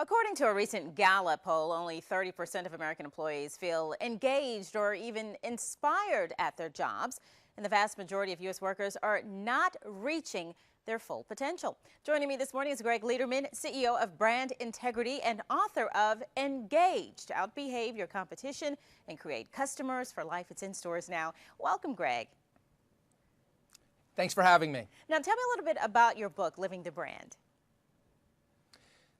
According to a recent Gallup poll, only 30% of American employees feel engaged or even inspired at their jobs, and the vast majority of U.S. workers are not reaching their full potential. Joining me this morning is Gregg Lederman, CEO of Brand Integrity and author of Engaged, Outbehave Your Competition and Create Customers for Life. It's in stores now. Welcome, Gregg. Thanks for having me. Now, tell me a little bit about your book, Living the Brand.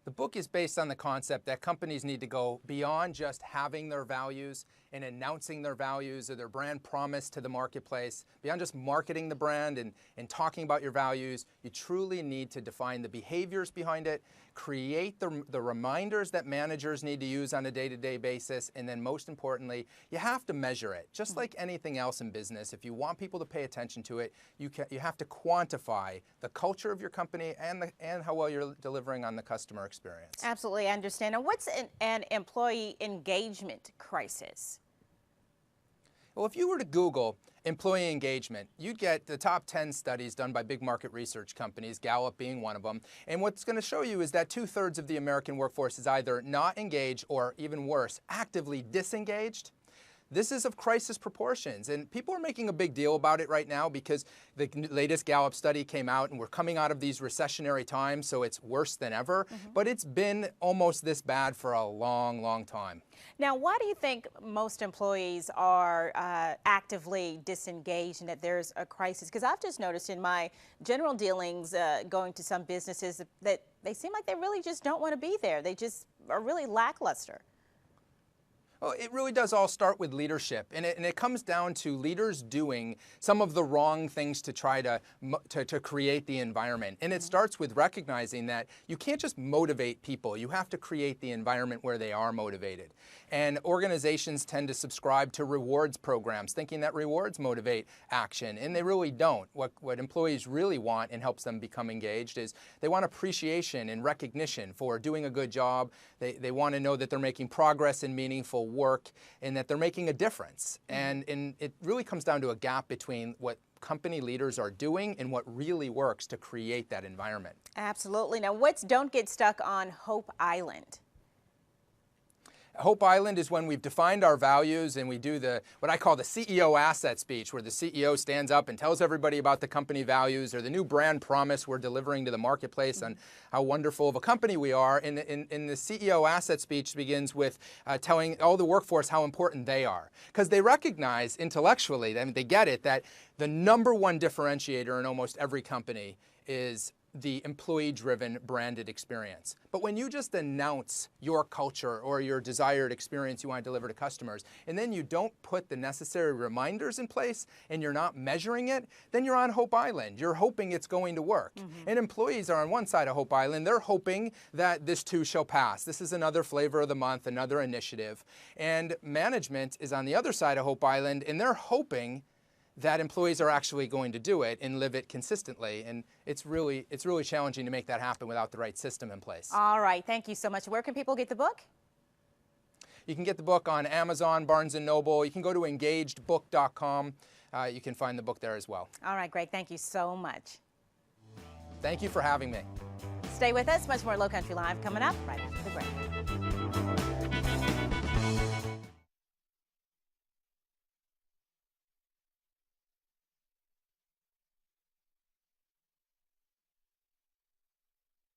The book is based on the concept that companies need to go beyond just having their values and announcing their values or their brand promise to the marketplace. Beyond just marketing the brand and talking about your values, you truly need to define the behaviors behind it, create the reminders that managers need to use on a day-to-day basis, and then most importantly, you have to measure it. Just like anything else in business, if you want people to pay attention to it, you have to quantify the culture of your company and how well you're delivering on the customer experience. Absolutely, I understand. Now, what's an employee engagement crisis? Well, if you were to Google employee engagement, you'd get the top 10 studies done by big market research companies, Gallup being one of them. And what's going to show you is that 2/3 of the American workforce is either not engaged or, even worse, actively disengaged. This is of crisis proportions, and people are making a big deal about it right now because the latest Gallup study came out and we're coming out of these recessionary times, so it's worse than ever. But it's been almost this bad for a long, long time. Now, why do you think most employees are actively disengaged and that there's a crisis? Because I've just noticed in my general dealings going to some businesses that they seem like they really just don't want to be there. They just are really lackluster. Well, it really does all start with leadership, and it comes down to leaders doing some of the wrong things to try to create the environment. And it starts with recognizing that you can't just motivate people. You have to create the environment where they are motivated. And organizations tend to subscribe to rewards programs, thinking that rewards motivate action, and they really don't. What employees really want and helps them become engaged is they want appreciation and recognition for doing a good job. They want to know that they're making progress and meaningful work and that they're making a difference. And it really comes down to a gap between what company leaders are doing and what really works to create that environment. Absolutely. Now, don't get stuck on Hope Island? Hope Island is when we've defined our values and we do what I call the CEO asset speech, where the CEO stands up and tells everybody about the company values or the new brand promise we're delivering to the marketplace on how wonderful of a company we are. And the CEO asset speech begins with telling all the workforce how important they are. Because they recognize intellectually, I mean, they get it, that the #1 differentiator in almost every company is the employee-driven branded experience. But when you just announce your culture or your desired experience you want to deliver to customers, and then you don't put the necessary reminders in place and you're not measuring it, then you're on Hope Island. You're hoping it's going to work. And employees are on one side of Hope Island. They're hoping that this too shall pass. This is another flavor of the month, another initiative. And management is on the other side of Hope Island, and they're hoping that employees are actually going to do it and live it consistently. And it's really challenging to make that happen without the right system in place. All right, thank you so much. Where can people get the book? You can get the book on Amazon, Barnes & Noble. You can go to engagedbook.com. You can find the book there as well. All right, Gregg, thank you so much. Thank you for having me. Stay with us. Much more Low Country Live coming up right after the break.